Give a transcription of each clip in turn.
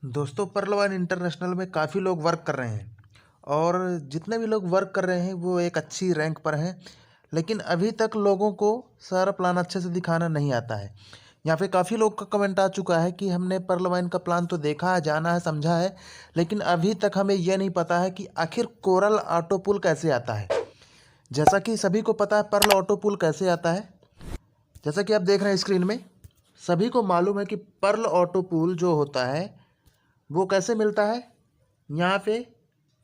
दोस्तों, Perl one international में काफ़ी लोग वर्क कर रहे हैं और जितने भी लोग वर्क कर रहे हैं वो एक अच्छी रैंक पर हैं। लेकिन अभी तक लोगों को सारा प्लान अच्छे से दिखाना नहीं आता है। यहाँ पे काफ़ी लोग का कमेंट आ चुका है कि हमने पर्ल वाइन का प्लान तो देखा है, जाना है, समझा है, लेकिन अभी तक हमें यह नहीं पता है कि आखिर कोरल ऑटो पुल कैसे आता है। जैसा कि सभी को पता है पर्ल ऑटो पुल कैसे आता है। जैसा कि आप देख रहे हैं स्क्रीन में, सभी को मालूम है कि पर्ल ऑटो पुल जो होता है वो कैसे मिलता है। यहाँ पे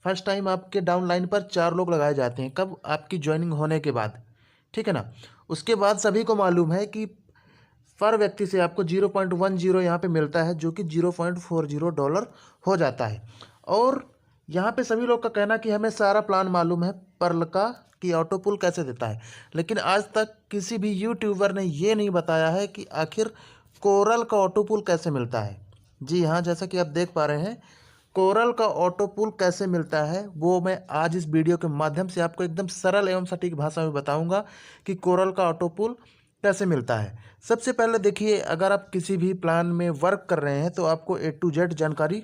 फर्स्ट टाइम आपके डाउन लाइन पर 4 लोग लगाए जाते हैं, कब? आपकी ज्वाइनिंग होने के बाद, ठीक है ना। उसके बाद सभी को मालूम है कि पर व्यक्ति से आपको 0.10 यहाँ पे मिलता है, जो कि $0.40 हो जाता है। और यहाँ पे सभी लोग का कहना कि हमें सारा प्लान मालूम है पर्ल का कि ऑटो पुल कैसे देता है, लेकिन आज तक किसी भी यूट्यूबर ने ये नहीं बताया है कि आखिर कोरल का ऑटो पुल कैसे मिलता है। जी हाँ, जैसा कि आप देख पा रहे हैं, कोरल का ऑटो पुल कैसे मिलता है वो मैं आज इस वीडियो के माध्यम से आपको एकदम सरल एवं सटीक भाषा में बताऊंगा कि कोरल का ऑटो पुल कैसे मिलता है। सबसे पहले देखिए, अगर आप किसी भी प्लान में वर्क कर रहे हैं तो आपको A to Z जानकारी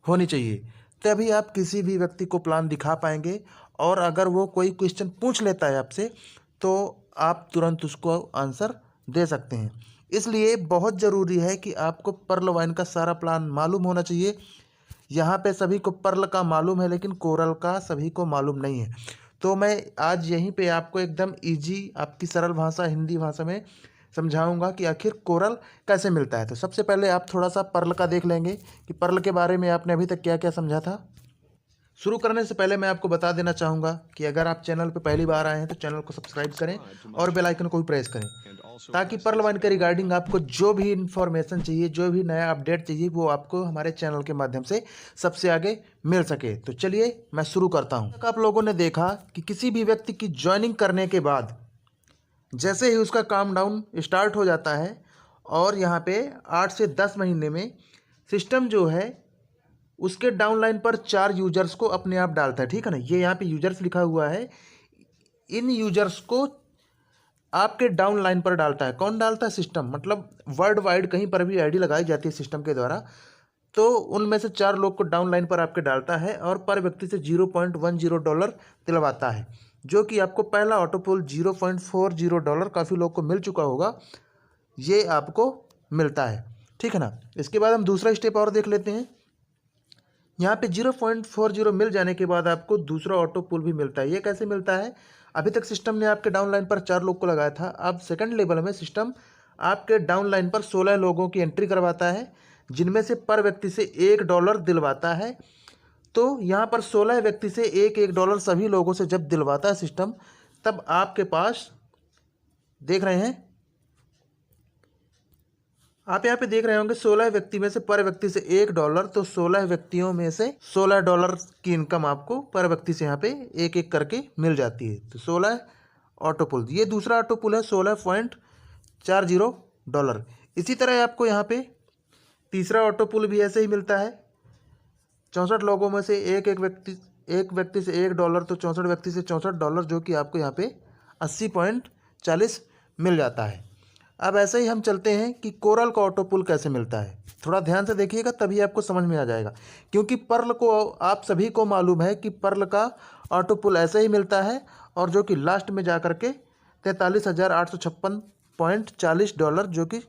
होनी चाहिए, तभी आप किसी भी व्यक्ति को प्लान दिखा पाएंगे। और अगर वो कोई क्वेश्चन पूछ लेता है आपसे तो आप तुरंत उसको आंसर दे सकते हैं। इसलिए बहुत ज़रूरी है कि आपको पर्ल वाइन का सारा प्लान मालूम होना चाहिए। यहाँ पे सभी को पर्ल का मालूम है लेकिन कोरल का सभी को मालूम नहीं है। तो मैं आज यहीं पे आपको एकदम इजी, आपकी सरल भाषा हिंदी भाषा में समझाऊंगा कि आखिर कोरल कैसे मिलता है। तो सबसे पहले आप थोड़ा सा पर्ल का देख लेंगे कि पर्ल के बारे में आपने अभी तक क्या क्या समझा था। शुरू करने से पहले मैं आपको बता देना चाहूँगा कि अगर आप चैनल पर पहली बार आए हैं तो चैनल को सब्सक्राइब करें और बेल आइकन को भी प्रेस करें, ताकि पर्ल वाइन के रिगार्डिंग आपको जो भी इन्फॉर्मेशन चाहिए, जो भी नया अपडेट चाहिए, वो आपको हमारे चैनल के माध्यम से सबसे आगे मिल सके। तो चलिए मैं शुरू करता हूँ। आप लोगों ने देखा कि किसी भी व्यक्ति की ज्वाइनिंग करने के बाद जैसे ही उसका काम डाउन स्टार्ट हो जाता है और यहाँ पे 8 से 10 महीने में सिस्टम जो है उसके डाउनलाइन पर 4 यूजर्स को अपने आप डालता है, ठीक है ना। ये यहाँ पे यूजर्स लिखा हुआ है, इन यूजर्स को आपके डाउन लाइन पर डालता है। कौन डालता है? सिस्टम। मतलब वर्ल्ड वाइड कहीं पर भी आईडी लगाई जाती है सिस्टम के द्वारा, तो उनमें से 4 लोग को डाउन लाइन पर आपके डालता है और पर व्यक्ति से $0.10 दिलवाता है, जो कि आपको पहला ऑटो पुल $0.40, काफ़ी लोग को मिल चुका होगा, ये आपको मिलता है, ठीक है ना। इसके बाद हम दूसरा स्टेप और देख लेते हैं। यहाँ पे 0.40 मिल जाने के बाद आपको दूसरा ऑटो पुल भी मिलता है। ये कैसे मिलता है? अभी तक सिस्टम ने आपके डाउन लाइन पर 4 लोग को लगाया था, अब सेकंड लेवल में सिस्टम आपके डाउन लाइन पर 16 लोगों की एंट्री करवाता है, जिनमें से पर व्यक्ति से $1 दिलवाता है। तो यहाँ पर 16 व्यक्ति से $1 सभी लोगों से जब दिलवाता है सिस्टम, तब आपके पास देख रहे हैं, आप यहाँ पे देख रहे होंगे 16 व्यक्ति में से पर व्यक्ति से $1, तो 16 व्यक्तियों में से $16 की इनकम आपको पर व्यक्ति से यहाँ पे एक एक करके मिल जाती है। तो 16 ऑटो पुल, ये दूसरा ऑटो पुल है $16.40। इसी तरह आपको यहाँ पे तीसरा ऑटो पुल भी ऐसे ही मिलता है। 64 लोगों में से एक व्यक्ति से $1, तो 64 व्यक्ति से $64, जो कि आपको यहाँ पे 80.40 मिल जाता है। अब ऐसे ही हम चलते हैं कि कोरल का ऑटो पुल कैसे मिलता है। थोड़ा ध्यान से देखिएगा तभी आपको समझ में आ जाएगा, क्योंकि पर्ल को आप सभी को मालूम है कि पर्ल का ऑटो पुल ऐसे ही मिलता है, और जो कि लास्ट में जा कर के $43,856.40, जो कि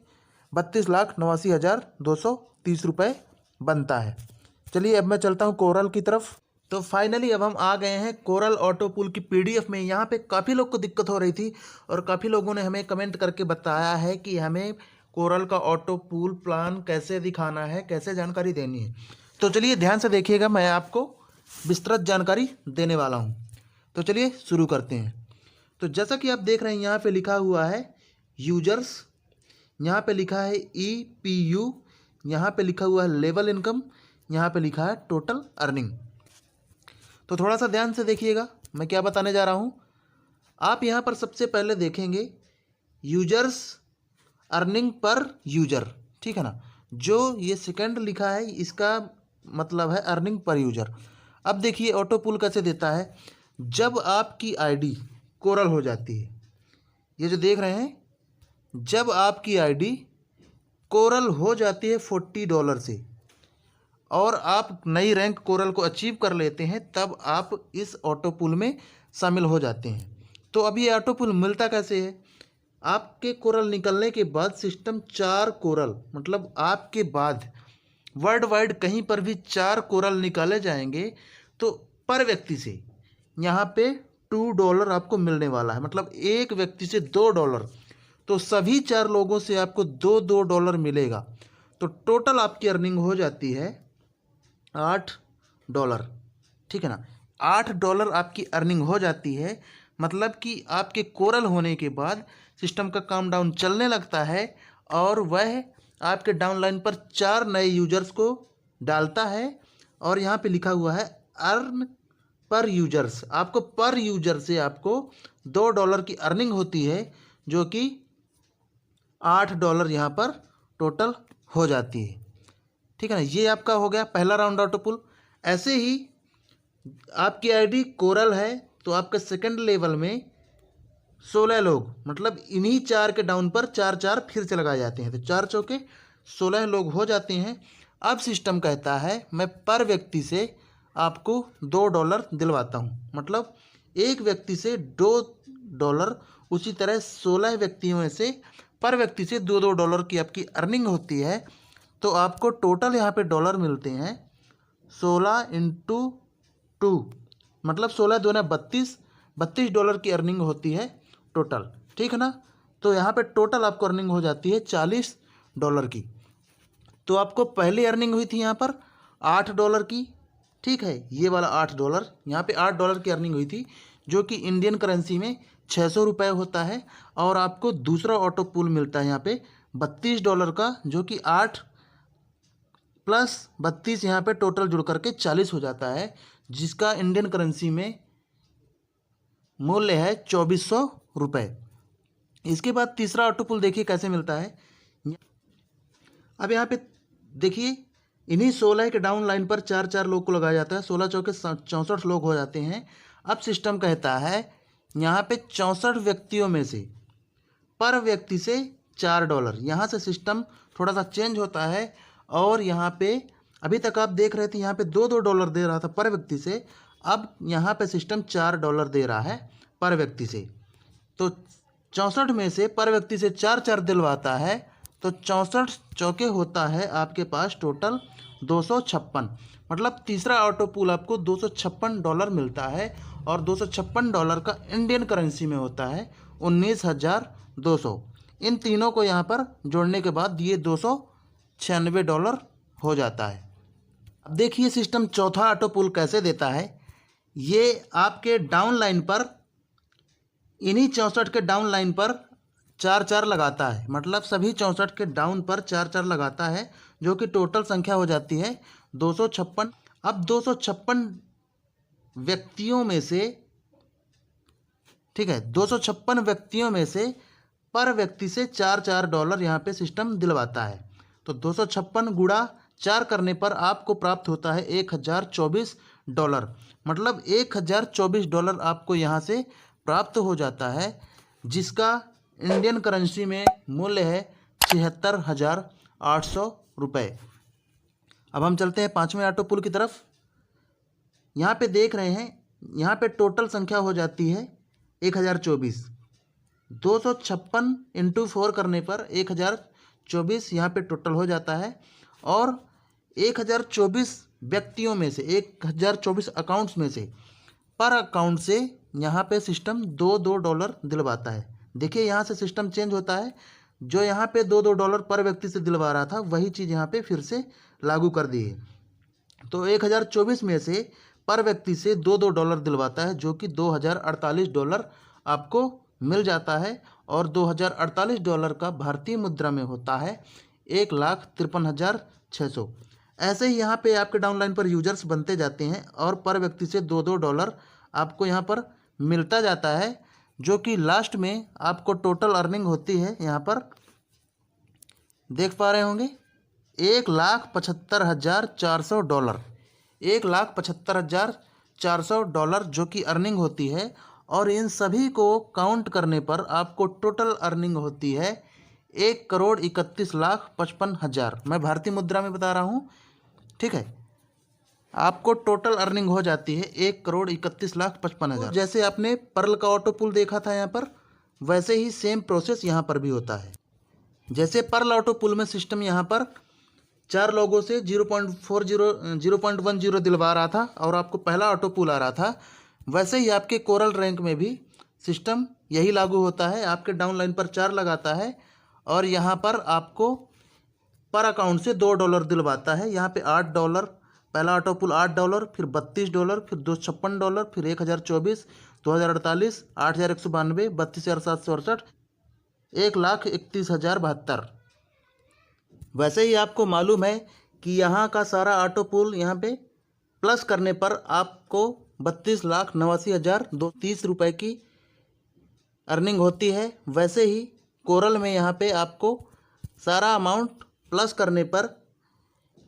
₹32,89,230 बनता है। चलिए अब मैं चलता हूँ कोरल की तरफ। तो फाइनली अब हम आ गए हैं कोरल ऑटो पुल की PDF में। यहाँ पे काफ़ी लोग को दिक्कत हो रही थी और काफ़ी लोगों ने हमें कमेंट करके बताया है कि हमें कोरल का ऑटो पुल प्लान कैसे दिखाना है, कैसे जानकारी देनी है। तो चलिए ध्यान से देखिएगा, मैं आपको विस्तृत जानकारी देने वाला हूँ। तो चलिए शुरू करते हैं। तो जैसा कि आप देख रहे हैं, यहाँ पे लिखा हुआ है यूजर्स, यहाँ पे लिखा है EPU, यहाँ पे लिखा हुआ है लेवल इनकम, यहाँ पे लिखा है टोटल अर्निंग। तो थोड़ा सा ध्यान से देखिएगा मैं क्या बताने जा रहा हूँ। आप यहाँ पर सबसे पहले देखेंगे यूजर्स अर्निंग पर यूजर, ठीक है ना। जो ये सेकंड लिखा है इसका मतलब है अर्निंग पर यूजर। अब देखिए ऑटो पुल कैसे देता है। जब आपकी आईडी कोरल हो जाती है, ये जो देख रहे हैं, जब आपकी आईडी कोरल हो जाती है $40 से, और आप नई रैंक कोरल को अचीव कर लेते हैं, तब आप इस ऑटो पूल में शामिल हो जाते हैं। तो अभी ये ऑटो पूल मिलता कैसे है? आपके कोरल निकलने के बाद सिस्टम 4 कोरल, मतलब आपके बाद वर्ल्ड वाइड कहीं पर भी 4 कोरल निकाले जाएंगे, तो पर व्यक्ति से यहाँ पे $2 आपको मिलने वाला है, मतलब एक व्यक्ति से $2। तो सभी 4 लोगों से आपको $2 मिलेगा। तो टोटल आपकी अर्निंग हो जाती है $8। ठीक है ना, $8 आपकी अर्निंग हो जाती है। मतलब कि आपके कोरल होने के बाद सिस्टम का काम डाउन चलने लगता है और वह आपके डाउनलाइन पर 4 नए यूजर्स को डालता है। और यहाँ पे लिखा हुआ है अर्न पर यूजर्स, आपको पर यूजर से आपको $2 की अर्निंग होती है, जो कि $8 यहाँ पर टोटल हो जाती है। ठीक है ना, ये आपका हो गया पहला राउंड ऑटो पुल। ऐसे ही आपकी आईडी कोरल है तो आपका सेकंड लेवल में 16 लोग, मतलब इन्हीं 4 के डाउन पर 4 फिर से लगाए जाते हैं, तो 4 चौके 16 लोग हो जाते हैं। अब सिस्टम कहता है मैं पर व्यक्ति से आपको $2 दिलवाता हूँ, मतलब एक व्यक्ति से $2। उसी तरह 16 व्यक्तियों में से पर व्यक्ति से $2 की आपकी अर्निंग होती है। तो आपको टोटल यहाँ पे डॉलर मिलते हैं 16 × 2, मतलब 16 दूना 32 $32 की अर्निंग होती है टोटल। ठीक है ना, तो यहाँ पे टोटल आपको अर्निंग हो जाती है $40 की। तो आपको पहली अर्निंग हुई थी यहाँ पर $8 की। ठीक है, ये वाला $8, यहाँ पे $8 की अर्निंग हुई थी, जो कि इंडियन करेंसी में 600 रुपये होता है। और आपको दूसरा ऑटो पूल मिलता है यहाँ पे $32 का, जो कि 8 + 32 यहाँ पे टोटल जुड़ करके 40 हो जाता है, जिसका इंडियन करेंसी में मूल्य है 2400 रुपये। इसके बाद तीसरा ऑटो पुल देखिए कैसे मिलता है। अब यहाँ पे देखिए इन्हीं 16 के डाउन लाइन पर 4 लोग को लगाया जाता है, 16 चौके 64 लोग हो जाते हैं। अब सिस्टम कहता है यहाँ पे 64 व्यक्तियों में से पर व्यक्ति से $4। यहाँ से सिस्टम थोड़ा सा चेंज होता है। और यहाँ पे अभी तक आप देख रहे थे यहाँ पे $2 दे रहा था पर व्यक्ति से, अब यहाँ पे सिस्टम $4 दे रहा है पर व्यक्ति से। तो 64 में से पर व्यक्ति से 4 दिलवाता है, तो 64 चौके होता है आपके पास टोटल 256, मतलब तीसरा ऑटो पूल आपको $256 मिलता है। और $256 का इंडियन करेंसी में होता है 19,200। इन तीनों को यहाँ पर जोड़ने के बाद ये $296 हो जाता है। अब देखिए सिस्टम चौथा ऑटो पूल कैसे देता है। ये आपके डाउन लाइन पर इन्हीं 64 के डाउन लाइन पर 4 लगाता है, मतलब सभी 64 के डाउन पर 4 लगाता है, जो कि टोटल संख्या हो जाती है 256। अब 256 व्यक्तियों में से, ठीक है, 256 व्यक्तियों में से पर व्यक्ति से $4 यहाँ पे सिस्टम दिलवाता है। तो 256 गुणा 4 करने पर आपको प्राप्त होता है $1024, मतलब $1024 आपको यहाँ से प्राप्त हो जाता है, जिसका इंडियन करेंसी में मूल्य है 76,800 रुपये। अब हम चलते हैं पाँचवें ऑटो पुल की तरफ। यहाँ पे देख रहे हैं, यहाँ पे टोटल संख्या हो जाती है 1024। 256 × 4 करने पर 1024 यहाँ पे टोटल हो जाता है। और 1024 व्यक्तियों में से, 1024 अकाउंट्स में से पर अकाउंट से यहाँ पे सिस्टम $2 दिलवाता है। देखिए यहाँ से सिस्टम चेंज होता है, जो यहाँ पे $2 पर व्यक्ति से दिलवा रहा था वही चीज़ यहाँ पे फिर से लागू कर दी है। तो 1024 में से पर व्यक्ति से $2 दिलवाता है, जो कि $2048 आपको मिल जाता है। और $2048 का भारतीय मुद्रा में होता है 1,53,600। ऐसे ही यहाँ पे आपके डाउनलाइन पर यूजर्स बनते जाते हैं और पर व्यक्ति से $2 आपको यहाँ पर मिलता जाता है, जो कि लास्ट में आपको टोटल अर्निंग होती है, यहाँ पर देख पा रहे होंगे $1,75,400, $1,75,400 जो कि अर्निंग होती है। और इन सभी को काउंट करने पर आपको टोटल अर्निंग होती है 1,31,55,000। मैं भारतीय मुद्रा में बता रहा हूँ, ठीक है। आपको टोटल अर्निंग हो जाती है 1,31,55,000। जैसे आपने पर्ल का ऑटो पुल देखा था यहाँ पर, वैसे ही सेम प्रोसेस यहाँ पर भी होता है। जैसे पर्ल ऑटो पुल में सिस्टम यहाँ पर 4 लोगों से 0.10 दिलवा रहा था और आपको पहला ऑटो पुल आ रहा था, वैसे ही आपके कोरल रैंक में भी सिस्टम यही लागू होता है। आपके डाउनलाइन पर 4 लगाता है और यहाँ पर आपको पर अकाउंट से $2 दिलवाता है। यहाँ पे $8, पहला ऑटो पुल $8, फिर $32, फिर $256, फिर 1024, 2048, 8192, 32,768, 1,31,072। वैसे ही आपको मालूम है कि यहाँ का सारा ऑटो पुल यहाँ पे प्लस करने पर आपको 32,89,230 रुपये की अर्निंग होती है। वैसे ही कोरल में यहाँ पे आपको सारा अमाउंट प्लस करने पर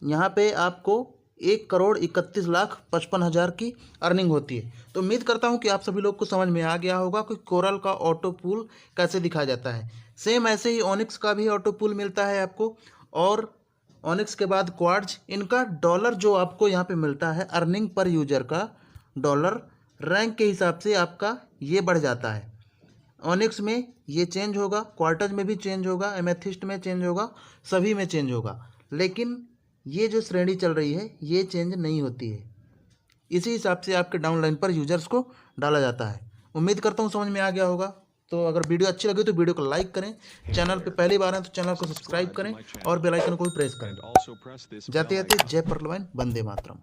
यहाँ पे आपको 1,31,55,000 की अर्निंग होती है। तो उम्मीद करता हूँ कि आप सभी लोग को समझ में आ गया होगा कि कोरल का ऑटो पुल कैसे दिखाया जाता है। सेम ऐसे ही ओनिक्स का भी ऑटो पुल मिलता है आपको, और ओनिक्स के बाद क्वार्ट्ज। इनका डॉलर जो आपको यहाँ पे मिलता है अर्निंग पर यूजर का डॉलर, रैंक के हिसाब से आपका ये बढ़ जाता है। ओनिक्स में ये चेंज होगा, क्वार्टज में भी चेंज होगा, एमेथिस्ट में चेंज होगा, सभी में चेंज होगा, लेकिन ये जो श्रेणी चल रही है ये चेंज नहीं होती है। इसी हिसाब से आपके डाउनलाइन पर यूजर्स को डाला जाता है। उम्मीद करता हूँ समझ में आ गया होगा। तो अगर वीडियो अच्छी लगी तो वीडियो को लाइक करें, चैनल पे पहली बार हैं तो चैनल को सब्सक्राइब करें और बेल आइकन को भी प्रेस करें। जाते जाते जय परलवाइन, वंदे मातरम।